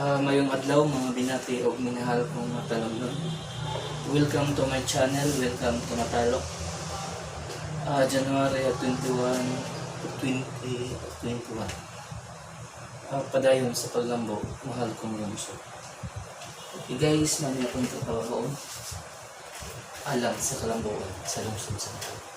Mayong adlaw mga binati o minahal kong matalognon. Welcome to my channel, welcome to Matalok. January 21, 2021. Padayon sa paglambo, mahal kong lungsod. Okay guys, mali akong tatawagon alam sa kalambuan sa lungsod sa Matalok.